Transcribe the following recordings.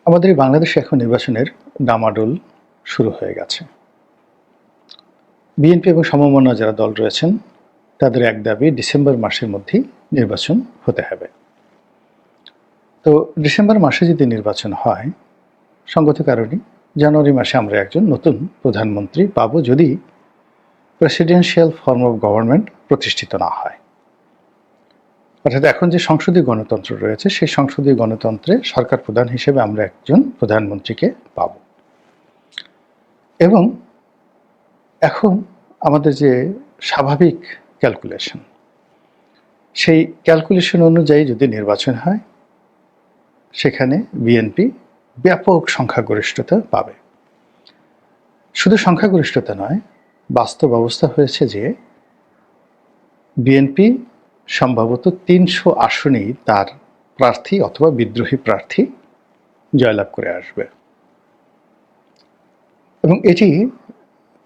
আমাদের এই বাংলাদেশে এখন নির্বাচনের ডামাডোল শুরু হয়ে গেছে। বিএনপি এবং সমমনা যারা দল রয়েছেন তাদের এক দাবি ডিসেম্বর মাসের মধ্যেই নির্বাচন হতে হবে। তো ডিসেম্বর মাসে যদি নির্বাচন হয়, সঙ্গত কারণে জানুয়ারি মাসে আমরা একজন নতুন প্রধানমন্ত্রী পাব, যদি প্রেসিডেন্সিয়াল ফর্ম অফ গভর্নমেন্ট প্রতিষ্ঠিত না হয়। অর্থাৎ এখন যে সংসদীয় গণতন্ত্র রয়েছে, সেই সংসদীয় গণতন্ত্রে সরকার প্রধান হিসেবে আমরা একজন প্রধানমন্ত্রীকে পাব। এবং এখন আমাদের যে স্বাভাবিক ক্যালকুলেশন, সেই ক্যালকুলেশন অনুযায়ী যদি নির্বাচন হয়, সেখানে বিএনপি ব্যাপক সংখ্যাগরিষ্ঠতা পাবে। শুধু সংখ্যাগরিষ্ঠতা নয়, বাস্তব অবস্থা হয়েছে যে বিএনপি সম্ভবত ৩০০ আসনেই তার প্রার্থী অথবা বিদ্রোহী প্রার্থী জয়লাভ করে আসবে। এবং এটি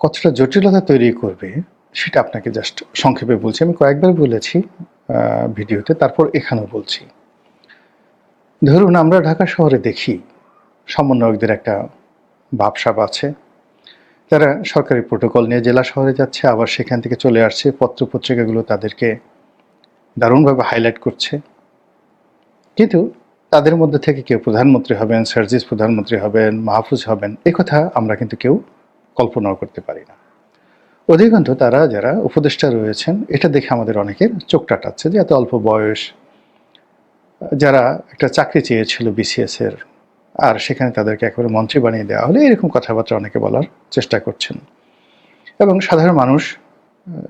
কতটা জটিলতা তৈরি করবে সেটা আপনাকে জাস্ট সংক্ষেপে বলছি। আমি কয়েকবার বলেছি ভিডিওতে, তারপর এখানেও বলছি। ধরুন, আমরা ঢাকা শহরে দেখি সমন্বয়কদের একটা ভাবসাব আছে। তারা সরকারি প্রোটোকল নিয়ে জেলা শহরে যাচ্ছে, আবার সেখান থেকে চলে আসছে, পত্রপত্রিকাগুলো তাদেরকে দারুণভাবে হাইলাইট করছে। কিন্তু তাদের মধ্যে থেকে কেউ প্রধানমন্ত্রী হবেন, সার্জিস প্রধানমন্ত্রী হবেন, মাহফুজ হবেন, এ কথা আমরা কিন্তু কেউ কল্পনাও করতে পারি না। অধিকাংশ তারা যারা উপদেষ্টা রয়েছেন, এটা দেখে আমাদের অনেকের চোখ টাটাচ্ছে যে এত অল্প বয়স, যারা একটা চাকরি চেয়েছিল বিসিএস এর, আর সেখানে তাদেরকে একেবারে মন্ত্রী বানিয়ে দেওয়া হলে, এরকম কথাবার্তা অনেকে বলার চেষ্টা করছেন। এবং সাধারণ মানুষ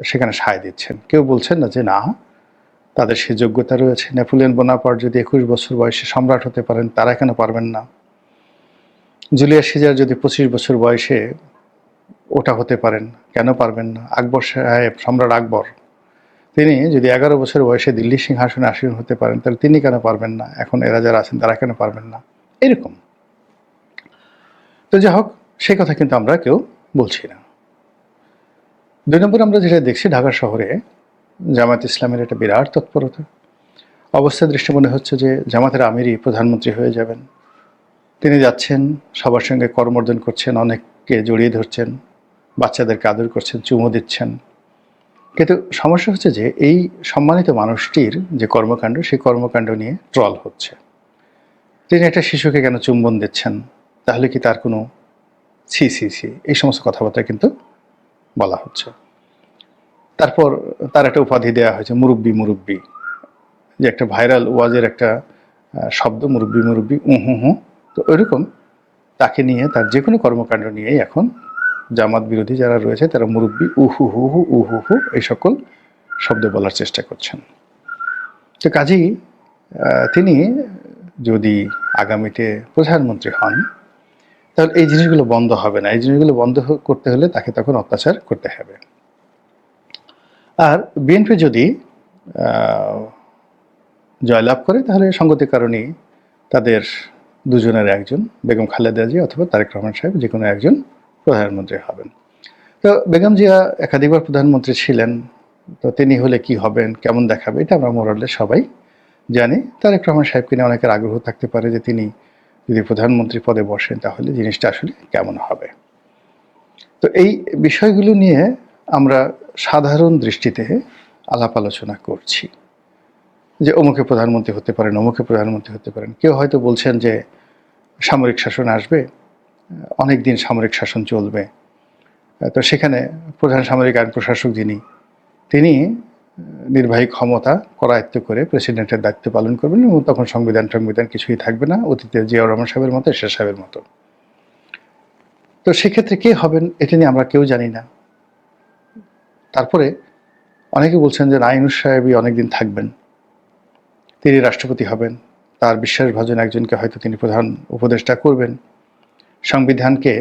সেখানে সায় দিচ্ছেন। কেউ বলছেন না যে না, তাদের সে যোগ্যতা রয়েছে। নেপোলিয়ন বোনাপার্ট যদি 21 বছর বয়সে সম্রাট হতে পারেন, তারা কেন পারবেন না? জুলিয়াস সিজার যদি 25 বছর বয়সে ওটা হতে পারেন, কেন পারবেন না? আকবর সাহেব, সম্রাট আকবর, তিনি যদি 11 বছর বয়সে দিল্লি সিংহাসনে আসীন হতে পারেন, তাহলে তিনি কেন পারবেন না? এখন এরা যারা আছেন তারা কেন পারবেন না? এরকম। তো যাই হোক, সে কথা কিন্তু আমরা কেউ বলছি না। 2 নম্বর, আমরা যেটা দেখছি ঢাকা শহরে জামায়াত ইসলামের একটা বিরাট তৎপরতা। অবস্থা দৃষ্টি মনে হচ্ছে যে জামাতের আমিরই প্রধানমন্ত্রী হয়ে যাবেন। তিনি যাচ্ছেন, সবার সঙ্গে করমর্দন করছেন, অনেককে জড়িয়ে ধরছেন, বাচ্চাদেরকে আদর করছেন, চুমো দিচ্ছেন। কিন্তু সমস্যা হচ্ছে যে এই সম্মানিত মানুষটির যে কর্মকাণ্ড, সেই কর্মকাণ্ড নিয়ে ট্রল হচ্ছে। তিনি একটা শিশুকে কেন চুম্বন দিচ্ছেন? তাহলে কি তার কোনো সি এই সমস্ত কথাবার্তা কিন্তু বলা হচ্ছে। তারপর তার একটা উপাধি দেওয়া হয়েছে, মুরব্বি, যে একটা ভাইরাল ওয়াজের একটা শব্দ, মুরব্বি হু। তো ওইরকম তাকে নিয়ে, তার যে কোনো কর্মকাণ্ড নিয়েই এখন জামাত বিরোধী যারা রয়েছে তারা মুরব্বি, উহু এই সকল শব্দ বলার চেষ্টা করছেন। তো কাজেই তিনি যদি আগামীতে প্রধানমন্ত্রী হন, তাহলে এই জিনিসগুলো বন্ধ হবে না। এই জিনিসগুলো বন্ধ করতে হলে তাকে তখন অত্যাচার করতে হবে। আর বিএনপি যদি জয়লাভ করে, তাহলে সঙ্গতির কারণেই তাদের দুজনের একজন, বেগম খালেদা জিয়া অথবা তারেক রহমান সাহেব, যে কোনো একজন প্রধানমন্ত্রী হবেন। তো বেগম জিয়া একাধিকবার প্রধানমন্ত্রী ছিলেন, তো তিনি হলে কি হবেন, কেমন দেখাবে, এটা আমরা মোরালে সবাই জানি। তারেক রহমান সাহেবকে নিয়ে অনেকের আগ্রহ থাকতে পারে যে তিনি যদি প্রধানমন্ত্রী পদে বসেন তাহলে জিনিসটা আসলে কেমন হবে। তো এই বিষয়গুলো নিয়ে আমরা সাধারণ দৃষ্টিতে আলাপ আলোচনা করছি যে অমুকে প্রধানমন্ত্রী হতে পারেন, অমুকে প্রধানমন্ত্রী হতে পারেন। কেউ হয়তো বলছেন যে সামরিক শাসন আসবে, অনেক দিন সামরিক শাসন চলবে। তো সেখানে প্রধান সামরিক আইন প্রশাসক যিনি, তিনি নির্বাহী ক্ষমতা করায়ত্ত করে প্রেসিডেন্টের দায়িত্ব পালন করবেন, এবং তখন সংবিধান কিছুই থাকবে না, অতীতে জিয়াউর রহমান সাহেবের মতো, এরশাদ সাহেবের মতো। তো সেক্ষেত্রে কে হবেন এটা নিয়ে আমরা কেউ জানি না। তারপরে অনেকে বলছেন যে নাঈনুস সাহেবই অনেকদিন থাকবেন, তিনি রাষ্ট্রপতি হবেন, তার বিশ্বাসভাজন একজনকে হয়তো তিনি প্রধান উপদেষ্টা করবেন। সংবিধানকে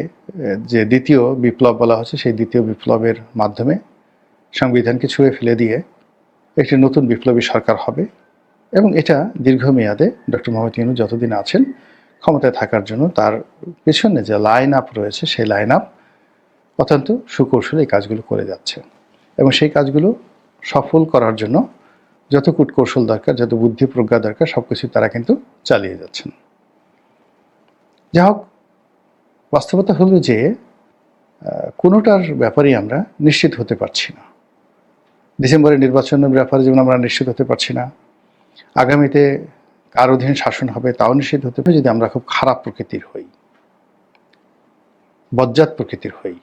যে দ্বিতীয় বিপ্লব বলা হচ্ছে, সেই দ্বিতীয় বিপ্লবের মাধ্যমে সংবিধানকে ছুঁয়ে ফেলে দিয়ে একটি নতুন বিপ্লবী সরকার হবে, এবং এটা দীর্ঘমেয়াদে ডক্টর মোহাম্মদ ইউনূস যতদিন আছেন ক্ষমতায় থাকার জন্য তার পেছনে যে লাইন আপ রয়েছে, সেই লাইন আপ অত্যন্ত সুকৌশলে এই কাজগুলো করে যাচ্ছে। এবং সেই কাজগুলো সফল করার জন্য যত কূটকৌশল দরকার, যত বুদ্ধি প্রজ্ঞা দরকার, সব কিছু তারা কিন্তু চালিয়ে যাচ্ছেন। যা হোক, বাস্তবতা হলো যে কোনোটার ব্যাপারেই আমরা নিশ্চিত হতে পারছি না। ডিসেম্বরের নির্বাচনের ব্যাপারে যেমন আমরা নিশ্চিত হতে পারছি না, আগামীতে কার অধীন শাসন হবে তাও নিশ্চিত হতে পারে যদি আমরা খুব খারাপ প্রকৃতির হই, বজ্জাত প্রকৃতির হই,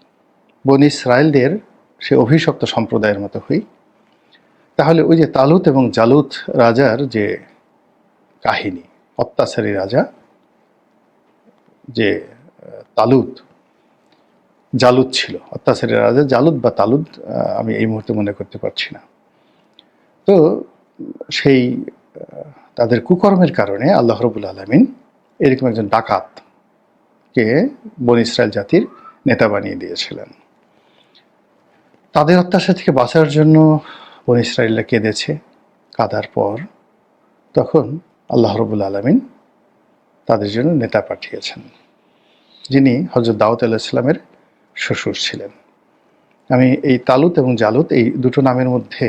বনী ইসরায়েলদের সে অভিশপ্ত সম্প্রদায়ের মতো হই। তাহলে ওই যে তালুত এবং জালুত রাজার যে কাহিনী, অত্যাচারী রাজা যে তালুত, জালুত ছিল অত্যাচারী রাজা, জালুত বা তালুত আমি এই মুহূর্তে মনে করতে পারছি না। তো সেই তাদের কুকর্মের কারণে আল্লাহ রাব্বুল আলামিন এরকম একজন ডাকাতকে বনী ইসরায়েল জাতির নেতা বানিয়ে দিয়েছিলেন। তাদের অত্যাচার থেকে বাঁচার জন্য বনী ইসরায়েলরা কেঁদেছে, কাঁদার পর তখন আল্লাহ রাব্বুল আলামিন তাদের জন্য নেতা পাঠিয়েছেন, যিনি হযরত দাউদ আলাইহিস সালামের শ্বশুর ছিলেন। আমি এই তালুত এবং জালুত এই দুটো নামের মধ্যে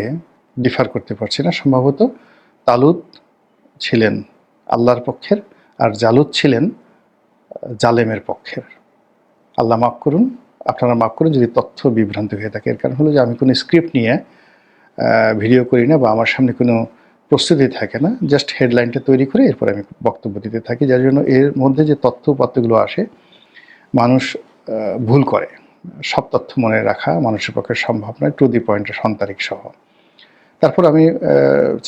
ডিফার করতে পারছি না। সম্ভবত তালুত ছিলেন আল্লাহর পক্ষের আর জালুত ছিলেন জালেমের পক্ষের। আল্লাহ মাফ করুন, আপনারা মাফ করুন যদি তথ্য বিভ্রান্ত হয়ে থাকে। এর কারণ হলো যে আমি কোনো স্ক্রিপ্ট নিয়ে ভিডিও করি না বা আমার সামনে কোনো প্রস্তুতি থাকে না, জাস্ট হেডলাইনটা তৈরি করে এরপর আমি বক্তব্য দিতে থাকি, যার জন্য এর মধ্যে যে তথ্য উপাত্তগুলো আসে মানুষ ভুল করে। সব তথ্য মনে রাখা মানুষের পক্ষে সম্ভব নয়, টু দি পয়েন্টের সন্তারিক সহ। তারপর আমি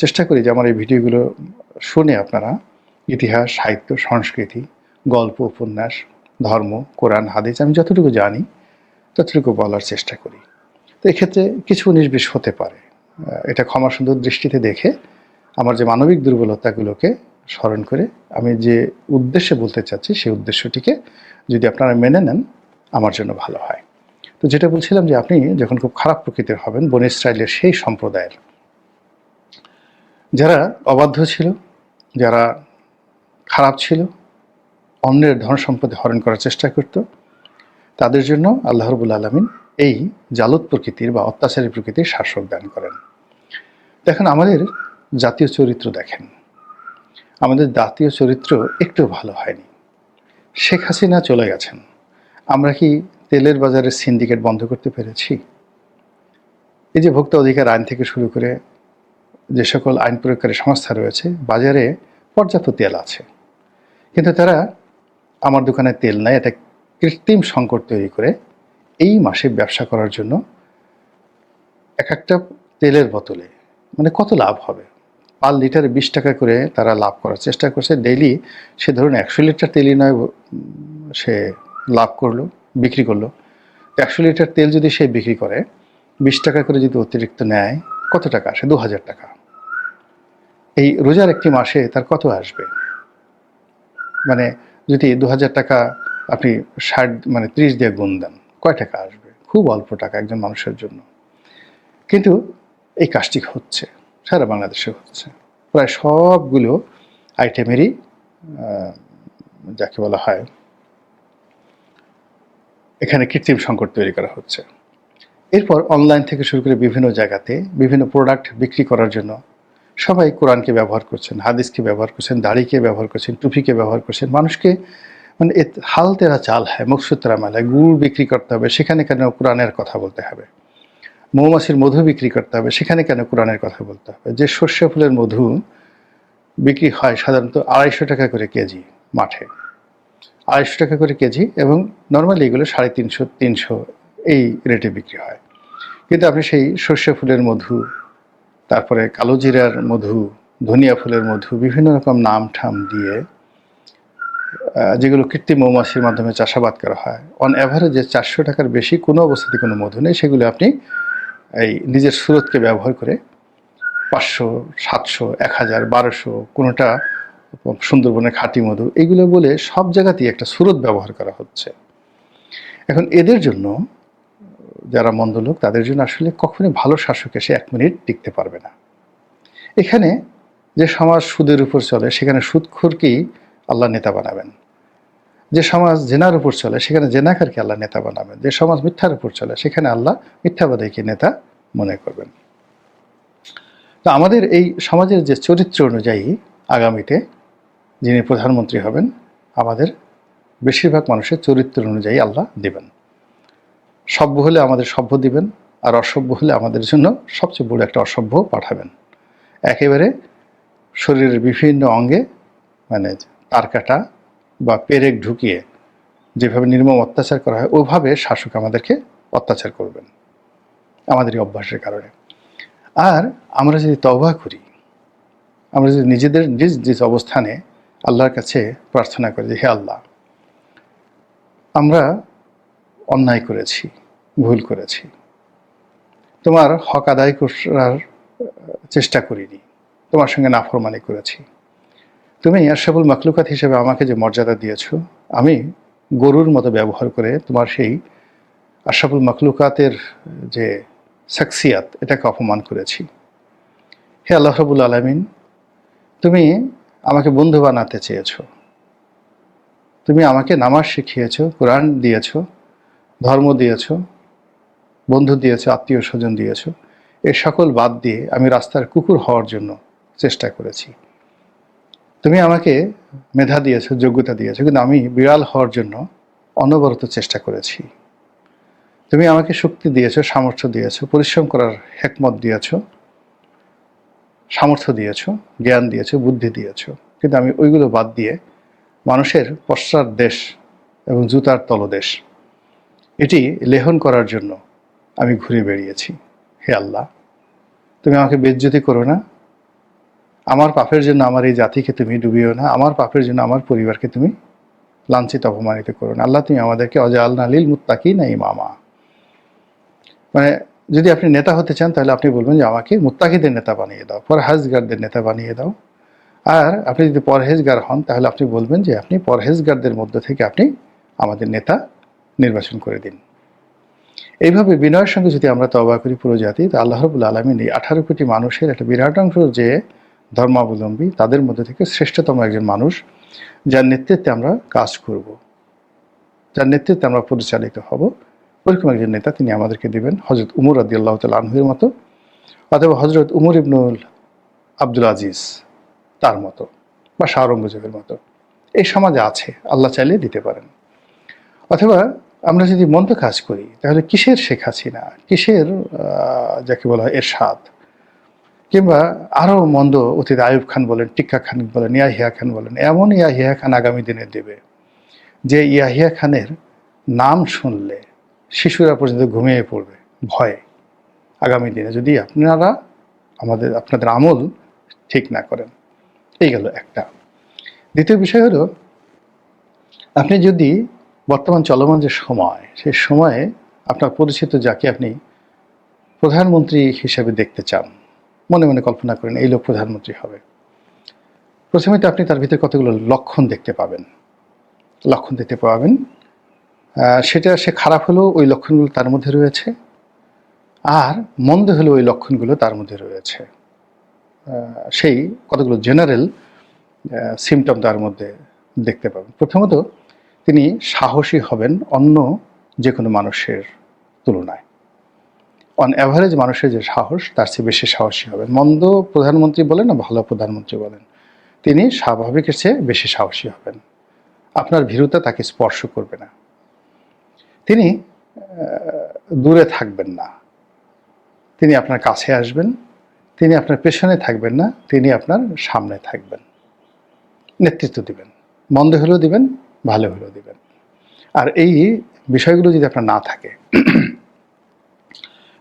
চেষ্টা করি যে আমার এই ভিডিওগুলো শুনে আপনারা ইতিহাস, সাহিত্য, সংস্কৃতি, গল্প, উপন্যাস, ধর্ম, কোরআন, হাদিস আমি যতটুকু জানি ততটুকু বলার চেষ্টা করি। তো এক্ষেত্রে কিছু 19-20 হতে পারে, এটা ক্ষমা সুন্দর দৃষ্টিতে দেখে আমার যে মানবিক দুর্বলতাগুলোকে স্মরণ করে আমি যে উদ্দেশ্যে বলতে চাচ্ছি সেই উদ্দেশ্যটিকে যদি আপনারা মেনে নেন আমার জন্য ভালো হয়। তো যেটা বলছিলাম যে আপনি যখন খুব খারাপ প্রকৃতির হবেন, বনী ইসরায়েলের সেই সম্প্রদায়ের যারা অবাধ্য ছিল, যারা খারাপ ছিল, অন্যের ধন সম্পদে হরণ করার চেষ্টা করত, তাদের জন্য আল্লাহ রাব্বুল আলামিন এই জালুত প্রকৃতির বা অত্যাচারী প্রকৃতির শাসক দান করেন। দেখেন, আমাদের জাতীয় চরিত্র দেখেন, আমাদের জাতীয় চরিত্র একটু ভালো হয়নি। শেখ হাসিনা চলে গেছেন, আমরা কি তেলের বাজারের সিন্ডিকেট বন্ধ করতে পেরেছি? এই যে ভোক্তা অধিকার আইন থেকে শুরু করে যে সকল আইন প্রয়োগকারী সংস্থা রয়েছে, বাজারে পর্যাপ্ত তেল আছে, কিন্তু তারা আমার দোকানে তেল নাই এটা কৃত্রিম সংকট তৈরি করে এই মাসে ব্যবসা করার জন্য এক একটা তেলের বোতলে মানে কত লাভ হবে, পার লিটারে 20 টাকা করে তারা লাভ করার চেষ্টা করছে। ডেইলি সে ধরুন 100 লিটার তেলই নয় সে লাভ করলো, বিক্রি করলো। 100 লিটার তেল যদি সে বিক্রি করে 20 টাকা করে যদি অতিরিক্ত নেয়, কত টাকা আসে? 2000 টাকা। এই রোজার একটি মাসে তার কত আসবে? মানে যদি 2000 টাকা আপনি 30 দিয়ে গুণ দেন, কয় টাকা আসবে? খুব অল্প টাকা একজন মানুষের জন্য। কিন্তু এই কাজটি হচ্ছে, সারা বাংলাদেশে হচ্ছে। প্রায় সবগুলো আইটেমেরই যাকে বলা হয় এখানে কৃত্রিম সংকট তৈরি করা হচ্ছে। এরপর অনলাইন থেকে শুরু করে বিভিন্ন জায়গাতে বিভিন্ন প্রোডাক্ট বিক্রি করার জন্য সবাই কোরআনকে ব্যবহার করছেন, হাদিসকে ব্যবহার করছেন, দাড়িকে ব্যবহার করছেন, টুপিকে ব্যবহার করছেন। মানুষকে মানে হাল তেরা চাল হয়, মকসুদ তেরা মাল হয়। গুড় বিক্রি করতে হবে, সেখানে কেন কোরআনের কথা বলতে হবে? মৌমাছির মধু বিক্রি করতে হবে, সেখানে কেন কোরআনের কথা বলতে হবে? যে সর্ষে ফুলের মধু বিক্রি হয় সাধারণত 250 টাকা করে কেজি, মাঠে 250 টাকা করে কেজি, এবং নর্মালি এগুলো 350-300 এই রেটে বিক্রি হয়। কিন্তু আপনি সেই সর্ষে ফুলের মধু, তারপরে কালো জিরার মধু, ধনিয়া ফুলের মধু, বিভিন্ন রকম নাম ঠাম দিয়ে যেগুলো কৃত্রিম মৌমাছির মাধ্যমে চাষাবাদ করা হয়, অন অ্যাভারেজে 400 টাকার বেশি কোনো অবস্থাতে কোনো মধু নেই। সেগুলো আপনি এই নিজের সুরতকে ব্যবহার করে 500, 700, 1000, 1200, কোনোটা সুন্দরবনের খাঁটি মধু, এগুলো বলে সব জায়গাতেই একটা সুরত ব্যবহার করা হচ্ছে। এখন এদের জন্য যারা মন্দ লোক, তাদের জন্য আসলে কখনোই ভালো শাসক এসে 1 মিনিট টিকতে পারবে না। এখানে যে সমাজ সুদের উপর চলে সেখানে সুদখোরকেই আল্লাহ নেতা বানাবেন। যে সমাজ জেনার উপর চলে সেখানে জেনাকারকে আল্লাহ নেতা বানাবেন। যে সমাজ মিথ্যার উপর চলে সেখানে আল্লাহ মিথ্যাবাদীকে নেতা মনে করবেন। তো আমাদের এই সমাজের যে চরিত্র অনুযায়ী আগামীতে যিনি প্রধানমন্ত্রী হবেন, আমাদের বেশিরভাগ মানুষের চরিত্র অনুযায়ী আল্লাহ দিবেন। সভ্য হলে আমাদের সভ্য দিবেন, আর অসভ্য হলে আমাদের জন্য সবচেয়ে বড় একটা অসভ্য পাঠাবেন। একেবারে শরীরের বিভিন্ন অঙ্গে মানে তার কাটা বা পেরেক ঢুকিয়ে যেভাবে নির্মম অত্যাচার করা হয় ওইভাবে শাসক আমাদেরকে অত্যাচার করবেন আমাদের এই অভ্যাসের কারণে। আর আমরা যদি তওবা করি, আমরা যদি নিজেদের নিজ নিজ অবস্থানে আল্লাহর কাছে প্রার্থনা করি যে হে আল্লাহ, আমরা অন্যায় করেছি, ভুল করেছি, তোমার হক আদায় করার চেষ্টা করিনি, তোমার সঙ্গে নাফরমানি করেছি, তুমি আশরাফুল মাখলুকাত হিসেবে আমাকে যে মর্যাদা দিয়েছ, আমি গরুর মতো ব্যবহার করে তোমার সেই আশরাফুল মাখলুকাতের যে শাখসিয়াত এটাকে অপমান করেছি। হে আল্লাহ রাব্বুল আলামিন, তুমি আমাকে বন্ধু বানাতে চেয়েছ, তুমি আমাকে নামাজ শিখিয়েছ, কোরআন দিয়েছ, ধর্ম দিয়েছ, বন্ধু দিয়েছ, আত্মীয় স্বজন দিয়েছ। এ সকল বাদ দিয়ে আমি রাস্তার কুকুর হওয়ার জন্য চেষ্টা করেছি। তুমি আমাকে মেধা দিয়েছ, যোগ্যতা দিয়েছ, কিন্তু আমি বিড়াল হওয়ার জন্য অনবরত চেষ্টা করেছি। তুমি আমাকে শক্তি দিয়েছ, সামর্থ্য দিয়েছ, পরিশ্রম করার হেকমত দিয়েছ, সামর্থ্য দিয়েছ, জ্ঞান দিয়েছ, বুদ্ধি দিয়েছ, কিন্তু আমি ওইগুলো বাদ দিয়ে মানুষের পশ্চাৎ দেশ এবং জুতার তলদেশ এটি লেহন করার জন্য আমি ঘুরে বেরিয়েছি। হে আল্লাহ, তুমি আমাকে বেজ্জতি করো না, আমার পাপের জন্য আমার এই জাতিকে তুমি ডুবিও না, আমার পাপের জন্য আমার পরিবারকে তুমি লাঞ্ছিত অপমানিত করো না। আল্লাহ, তুমি আমাদেরকে অজাআলনা লিল মুত্তাকিনা ইমামা, মানে যদি আপনি নেতা হতে চান তাহলে আপনি বলবেন যে আমাকে মুত্তাকিদের নেতা বানিয়ে দাও, পরহেজগারদের নেতা বানিয়ে দাও। আর আপনি যদি পরহেজগার হন তাহলে আপনি বলবেন যে আপনি পরহেজগারদের মধ্য থেকে আপনি আমাদের নেতা নির্বাচন করে দিন। এইভাবে বিনয়ের সঙ্গে যদি আমরা তওবা করি পুরো জাতি, তো আল্লাহ রাব্বুল আলামিন এই 18 কোটি মানুষের একটা বিরাট অংশ যে ধর্মাবলম্বী তাদের মধ্যে থেকে শ্রেষ্ঠতম একজন মানুষ, যার নেতৃত্বে আমরা কাজ করব, যার নেতৃত্বে আমরা পরিচালিত হব, ওরকম একজন নেতা তিনি আমাদেরকে দিবেন। হজরত উমর রাদিয়াল্লাহু তাআলা আনহুর মতো, অথবা হজরত উমর ইবনুল আব্দুল আজিজ তার মতো, বা শাহ আওরঙ্গজেবের মতো। এই সমাজে আছে, আল্লাহ চাইলে দিতে পারেন। অথবা আমরা যদি মন্দ কাজ করি তাহলে কিসের শেখ হাসিনা, কিসের যাকে বলা হয় এরশাদ, কিংবা আরও মন্দ অতীত আইয়ুব খান বলেন, টিক্কা খান বলেন, ইয়াহিয়া খান বলেন, এমন ইয়াহিয়া খান আগামী দিনে দেবে যে ইয়াহিয়া খানের নাম শুনলে শিশুরা পর্যন্ত ঘুমিয়ে পড়বে ভয়ে আগামী দিনে, যদি আপনারা আপনাদের আমল ঠিক না করেন। এই গেল একটা। দ্বিতীয় বিষয় হলো, আপনি যদি বর্তমান চলমান যে সময়, সেই সময়ে আপনার পরিচিত যাকে আপনি প্রধানমন্ত্রী হিসেবে দেখতে চান, মনে মনে কল্পনা করেন এই লোক প্রধানমন্ত্রী হবে। প্রথমে তো আপনি তার ভিতরে কতগুলো লক্ষণ দেখতে পাবেন। সেটা সে খারাপ হলেও ওই লক্ষণগুলো তার মধ্যে রয়েছে, আর মন্দ হলেও ওই লক্ষণগুলো তার মধ্যে রয়েছে। সেই কতগুলো জেনারেল সিমটম তার মধ্যে দেখতে পাবেন। প্রথমত, তিনি সাহসী হবেন অন্য যে কোনো মানুষের তুলনায়। অন অ্যাভারেজ মানুষের যে সাহস তার চেয়ে বেশি সাহসী হবেন। মন্দ প্রধানমন্ত্রী বলেন না ভালো প্রধানমন্ত্রী বলেন, তিনি স্বাভাবিকের চেয়ে বেশি সাহসী হবেন। আপনার ভীরুতা তাকে স্পর্শ করবে না। তিনি দূরে থাকবেন না, তিনি আপনার কাছে আসবেন। তিনি আপনার পেছনে থাকবেন না, তিনি আপনার সামনে থাকবেন, নেতৃত্ব দিবেন। মন্দ হলেও দিবেন, ভালো হলেও দিবেন। আর এই বিষয়গুলো যদি আপনার না থাকে,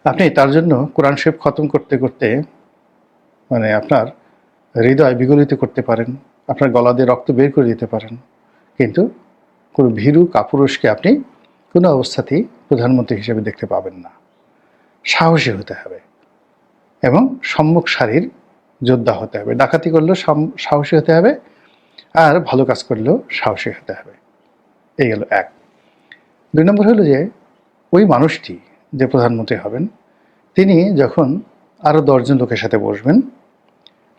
আপনি তার জন্য কোরআন শরীফ খতম করতে করতে মানে আপনার হৃদয় বিগলিত করতে পারেন, আপনার গলা দিয়ে রক্ত বের করে দিতে পারেন, কিন্তু কোনো ভীরু কাপুরুষকে আপনি কোনো অবস্থাতেই প্রধানমন্ত্রী হিসেবে দেখতে পাবেন না। সাহসী হতে হবে এবং সম্মুখ সারির যোদ্ধা হতে হবে। ডাকাতি করলেও সাহসী হতে হবে, আর ভালো কাজ করলেও সাহসী হতে হবে। এই গেল এক। 2 নম্বর হলো যে ওই মানুষটি যে প্রধানমন্ত্রী হবেন, তিনি যখন আরও 10 জন লোকের সাথে বসবেন,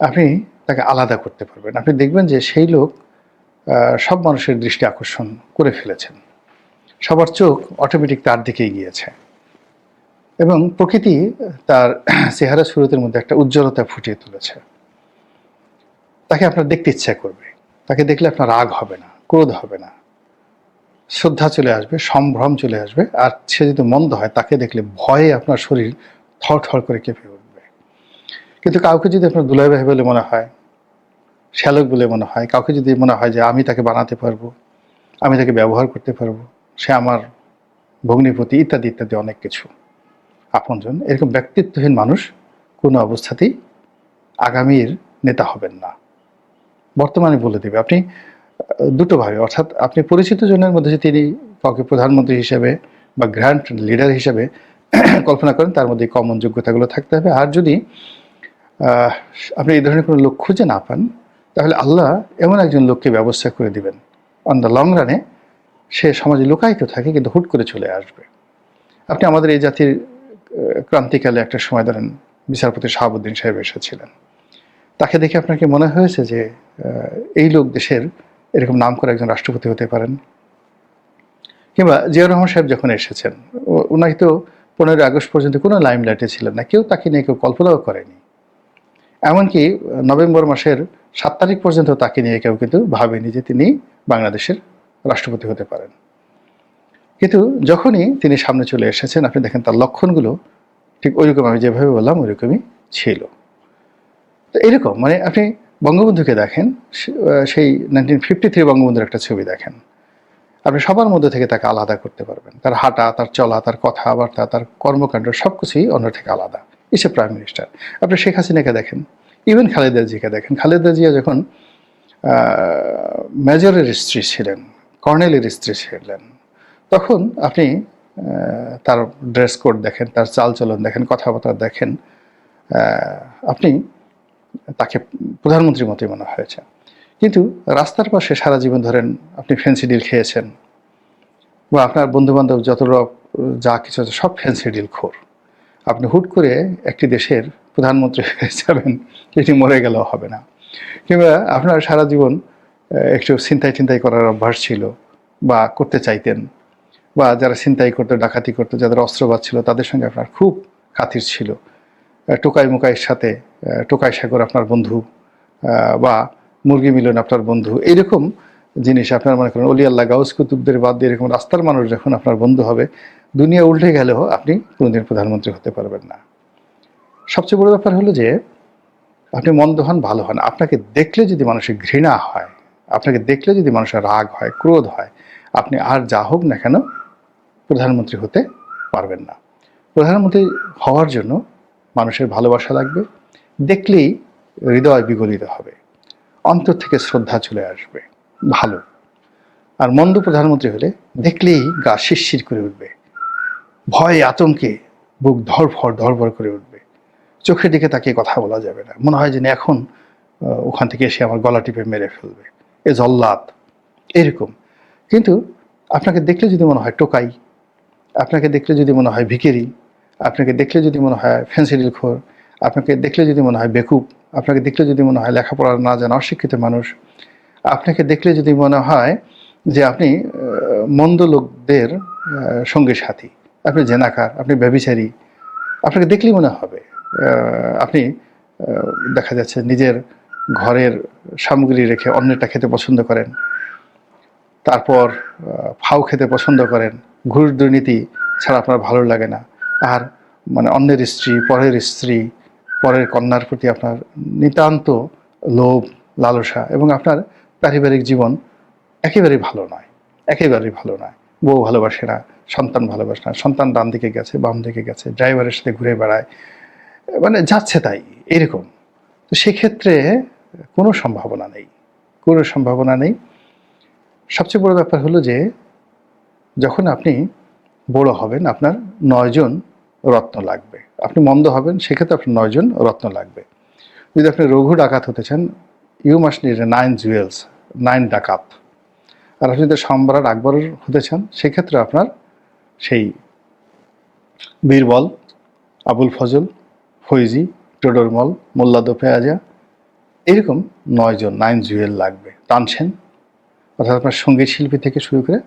আপনি তাকে আলাদা করতে পারবেন। আপনি দেখবেন যে সেই লোক সব মানুষের দৃষ্টি আকর্ষণ করে ফেলেছেন, সবার চোখ অটোমেটিক তার দিকেই গিয়েছে, এবং প্রকৃতি তার চেহারা সুরতের মধ্যে একটা উজ্জ্বলতা ফুটিয়ে তুলেছে। তাকে আপনার দেখতে ইচ্ছা করবে, তাকে দেখলে আপনার রাগ হবে না, ক্রোধ হবে না, শ্রদ্ধা চলে আসবে, সম্ভ্রম চলে আসবে। আর সে যদি মন্দ হয় তাকে দেখলে ভয়ে আপনার শরীর থরথর করে কেঁপে উঠবে। কিন্তু কাউকে যদি আপনার দুলাভাই ভাই বলে মনে হয়, শ্যালক বলে মনে হয়, কাউকে যদি মনে হয় যে আমি তাকে বানাতে পারবো, আমি তাকে ব্যবহার করতে পারবো, সে আমার ভগ্নিপতি ইত্যাদি ইত্যাদি অনেক কিছু, আপনজন, এরকম ব্যক্তিত্বহীন মানুষ কোনো অবস্থাতেই আগামীর নেতা হবেন না। বর্তমানে বলে দেবে আপনি দুটো ভাবে, অর্থাৎ আপনি পরিচিত জনের মধ্যে যে তিনি কাউকে প্রধানমন্ত্রী হিসেবে বা গ্র্যান্ড লিডার হিসেবে কল্পনা করেন, তার মধ্যে কমন যোগ্যতাগুলো থাকতে হবে। আর যদি আপনি এই ধরনের কোনো লোক খুঁজে না পান, তাহলে আল্লাহ এমন একজন লোককে ব্যবস্থা করে দিবেন, অন দ্য লং রানে সে সমাজে লুকায়িত থাকে কিন্তু হুট করে চলে আসবে। আপনি আমাদের এই জাতির ক্রান্তিকালে একটা সময় ধরেন বিচারপতি শাহাবুদ্দিন সাহেব এসেছিলেন, তাকে দেখে আপনার কি মনে হয়েছে যে এই লোক দেশের এরকম নাম করে একজন রাষ্ট্রপতি হতে পারেন? কিংবা জিয়াউর রহমান সাহেব যখন এসেছেন, ওনাকে তো 15ই আগস্ট পর্যন্ত কোনো লাইমলাইটে ছিলেন না, কেউ তাকে নিয়ে কেউ কল্পনাও করেনি। এমনকি নভেম্বর মাসের 7 তারিখ পর্যন্ত তাকে নিয়ে কেউ কিন্তু ভাবেনি যে তিনি বাংলাদেশের রাষ্ট্রপতি হতে পারেন। কিন্তু যখনই তিনি সামনে চলে এসেছেন, আপনি দেখেন তার লক্ষণগুলো ঠিক ওইরকম, আমি যেভাবে বললাম ওইরকমই ছিল। তো এরকম মানে আপনি বঙ্গবন্ধুকে দেখেন, সেই 1953 বঙ্গবন্ধুর একটা ছবি দেখেন, আপনি সবার মধ্যে থেকে তাকে আলাদা করতে পারবেন। তার হাঁটা, তার চলা, তার কথাবার্তা, তার কর্মকাণ্ড সব কিছুই অন্য থেকে আলাদা। ইসে প্রাইম মিনিস্টার। আপনি শেখ হাসিনাকে দেখেন, ইভেন খালেদা জিকে দেখেন। খালেদা জিয়া যখন মেজরের স্ত্রী ছিলেন, কর্নেলের স্ত্রী ছিলেন, তখন আপনি তার ড্রেস কোড দেখেন, তার চালচলন দেখেন, কথাবার্তা দেখেন, আপনি তাকে প্রধানমন্ত্রীর মতোই মনে হয়েছে। কিন্তু রাস্তার পাশে সারা জীবন ধরেন আপনি ফ্যান্সি ডিল খেয়েছেন, বা আপনার বন্ধুবান্ধব যত যা কিছু আছে সব ফ্যান্সি ডিল খোর, আপনি হুট করে একটি দেশের প্রধানমন্ত্রী হয়ে যাবেন, এটি মরে গেলেও হবে না। কিংবা আপনার সারা জীবন একটু ছিনতাই করার অভ্যাস ছিল বা করতে চাইতেন, বা যারা ছিনতাই করতো, ডাকাতি করতো, যাদের অস্ত্রবাদ ছিল তাদের সঙ্গে আপনার খুব খাতির ছিল। টোকাই মুকাইয়ের সাথে টোকাই সাগর আপনার বন্ধু, বা মুরগি মিলন আপনার বন্ধু, এইরকম জিনিস আপনার মনে করেন অলি আল্লাহ গাউস কুতুবদের বাদ দিয়ে এরকম রাস্তার মানুষ যখন আপনার বন্ধু হবে, দুনিয়া উল্টে গেলেও আপনি কোনোদিন প্রধানমন্ত্রী হতে পারবেন না। সবচেয়ে বড় ব্যাপার হলো যে আপনি মন্দ হন, ভালো হন, আপনাকে দেখলে যদি মানুষের ঘৃণা হয়, আপনাকে দেখলে যদি মানুষের রাগ হয়, ক্রোধ হয়, আপনি আর যা হোক না কেন প্রধানমন্ত্রী হতে পারবেন না। প্রধানমন্ত্রী হওয়ার জন্য মানুষের ভালোবাসা লাগবে, দেখলেই হৃদয় বিগলিত হবে, অন্তর থেকে শ্রদ্ধা চলে আসবে, ভালো। আর মন্দ প্রধানমন্ত্রী হলে দেখলেই গা শিরশির করে উঠবে, ভয়ে আতঙ্কে বুক ধড়ফড় করে উঠবে, চোখের দিকে তাকে কথা বলা যাবে না, মনে হয় যে এখন ওখান থেকে এসে আমার গলা টিপে মেরে ফেলবে, এ জল্লাদ এরকম। কিন্তু আপনাকে দেখলে যদি মনে হয় টোকাই, আপনাকে দেখলে যদি মনে হয় ভিখারি, আপনাকে দেখলে যদি মনে হয় ফ্যান্সিডিল খোর, আপনাকে দেখলে যদি মনে হয় বেকুব, আপনাকে দেখলে যদি মনে হয় লেখাপড়া না জানা অশিক্ষিত মানুষ, আপনাকে দেখলে যদি মনে হয় যে আপনি মন্দ লোকদের সঙ্গী সাথী, আপনি জেনাকার, আপনি ব্যভিচারী, আপনাকে দেখলেই মনে হবে আপনি দেখা যাচ্ছে নিজের ঘরের সামগ্রী রেখে অন্যটা খেতে পছন্দ করেন, তারপর ফাউ খেতে পছন্দ করেন, ঘুষ দুর্নীতি ছাড়া আপনার ভালো লাগে না, আর মানে অন্যের স্ত্রী, পরের কন্যার প্রতি আপনার নিতান্ত লোভ, লালসা, এবং আপনার পারিবারিক জীবন একেবারেই ভালো নয়, একেবারেই ভালো নয়। বউ ভালোবাসে না, সন্তান ভালোবাসে না, সন্তান ডান দিকে গেছে, বাম দিকে গেছে, ড্রাইভারের সাথে ঘুরে বেড়ায়, মানে যাচ্ছে তাই, এরকম। তো সেক্ষেত্রে কোনো সম্ভাবনা নেই, কোনো সম্ভাবনা নেই। সবচেয়ে বড় ব্যাপার হলো যে যখন আপনি বড় হবেন আপনার 9 জন রত্ন লাগবে। আপনি মন্দ হবেন, সেক্ষেত্রে আপনার 9 জন রত্ন লাগবে। যদি আপনি রঘু ডাকাত হতে চান, ইউ মাস্ট নিড 9 জুয়েলস, 9 ডাকাত। আর আপনি যদি সম্রাট আকবর হতে চান, সেক্ষেত্রে আপনার সেই বীরবল, আবুল ফজল, ফৈজি, টোডরমল, মোল্লাদো পেয়াজা, এরকম 9 জন, 9 জুয়েল লাগবে। তানসেন, অর্থাৎ আপনার সঙ্গীত শিল্পী থেকে শুরু করে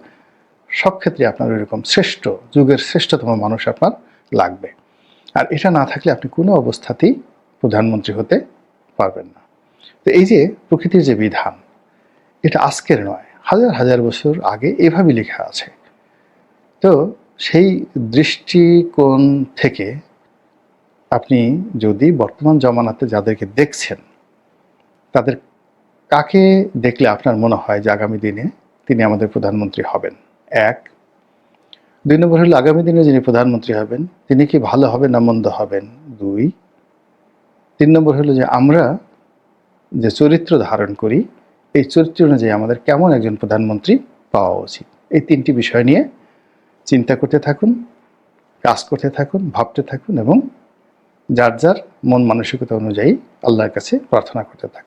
সব ক্ষেত্রে আপনার এরকম শ্রেষ্ঠ, যুগের শ্রেষ্ঠতম মানুষ আপনার লাগবে। আর এটা না থাকলে আপনি কোনো অবস্থাতেই প্রধানমন্ত্রী হতে পারবেন না। তো এই যে প্রকৃতির যে বিধান, এটা আজকের নয়, হাজার হাজার বছর আগে এভাবে লেখা আছে। তো সেই দৃষ্টিকোণ থেকে আপনি যদি বর্তমান জমানাতে যাদেরকে দেখছেন, তাদের কাকে দেখলে আপনার মনে হয় যে আগামী দিনে তিনি আমাদের প্রধানমন্ত্রী হবেন? ১। ২ নম্বর হলো আগামী দিনে যিনি প্রধানমন্ত্রী হবেন, তিনি কি ভালো হবেন না মন্দ হবেন? ২। ৩ নম্বর হলো যে আমরা যে চরিত্র ধারণ করি, এই চরিত্র অনুযায়ী আমাদের কেমন একজন প্রধানমন্ত্রী পাওয়া উচিত। এই ৩টি বিষয় নিয়ে চিন্তা করতে থাকুন, কাজ করতে থাকুন, ভাবতে থাকুন এবং যার যার মন মানসিকতা অনুযায়ী আল্লাহর কাছে প্রার্থনা করতে থাকুন।